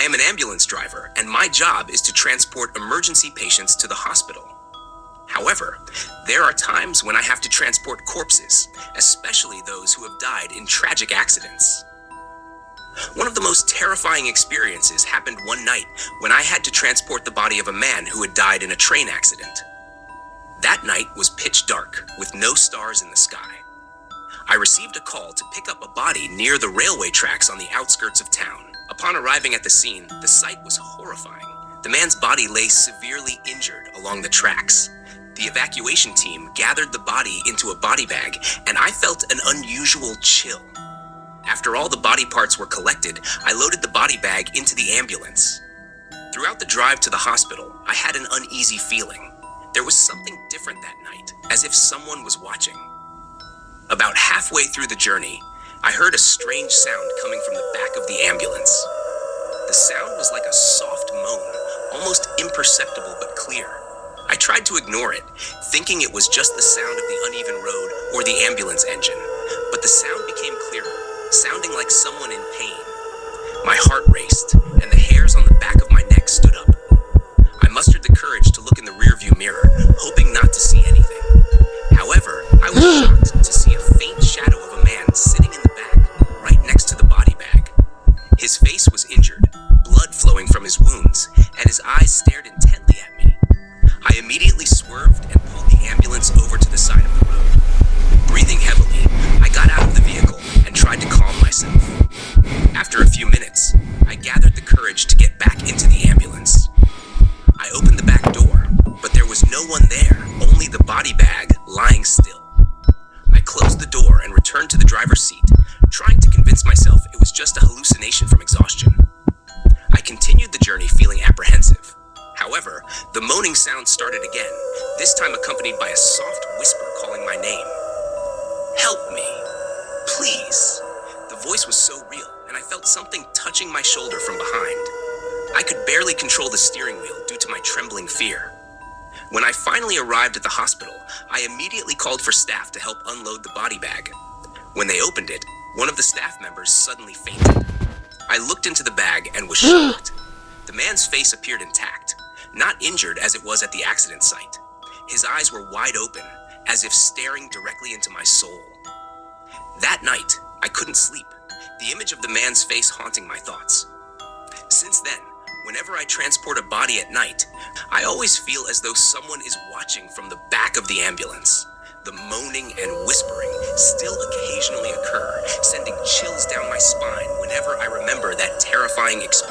I am an ambulance driver, and my job is to transport emergency patients to the hospital. However, there are times when I have to transport corpses, especially those who have died in tragic accidents. One of the most terrifying experiences happened one night when I had to transport the body of a man who had died in a train accident. That night was pitch dark, with no stars in the sky. I received a call to pick up a body near the railway tracks on the outskirts of town. Upon arriving at the scene, the sight was horrifying. The man's body lay severely injured along the tracks. The evacuation team gathered the body into a body bag, and I felt an unusual chill. After all the body parts were collected, I loaded the body bag into the ambulance. Throughout the drive to the hospital, I had an uneasy feeling. There was something different that night, as if someone was watching. About halfway through the journey, I heard a strange sound coming from the back of the ambulance. The sound was like a soft moan, almost imperceptible but clear. I tried to ignore it, thinking it was just the sound of the uneven road or the ambulance engine, but the sound became clearer, sounding like someone in pain. My heart raced, and the hairs on the back of my neck stood up. I mustered the courage to look in the rearview mirror, hoping not to see anything. However, I was shocked to see a faint shadow of a man sitting in the back, right next to the body bag. His face was injured, blood flowing from his wounds, and his eyes stared intently at me. I immediately swerved and pulled the ambulance over to the side of the road. Breathing heavily, I got out of the vehicle and tried to calm myself. After a few minutes, I gathered the courage to get back into the ambulance. I opened the back door, but there was no one there, only the body bag lying still. I closed the door and returned to the driver's seat, trying to convince myself it was just a hallucination from exhaustion. I continued the journey feeling apprehensive. However, the moaning sound started again, this time accompanied by a soft whisper calling my name. "Help me, please." The voice was so real, and I felt something touching my shoulder from behind. I could barely control the steering wheel due to my trembling fear. When I finally arrived at the hospital, I immediately called for staff to help unload the body bag. When they opened it, one of the staff members suddenly fainted. I looked into the bag and was shocked. The man's face appeared intact, not injured as it was at the accident site. His eyes were wide open, as if staring directly into my soul. That night, I couldn't sleep, the image of the man's face haunting my thoughts. Since then, whenever I transport a body at night, I always feel as though someone is watching from the back of the ambulance. The moaning and whispering still occasionally occur, sending chills down my spine whenever I remember that terrifying experience.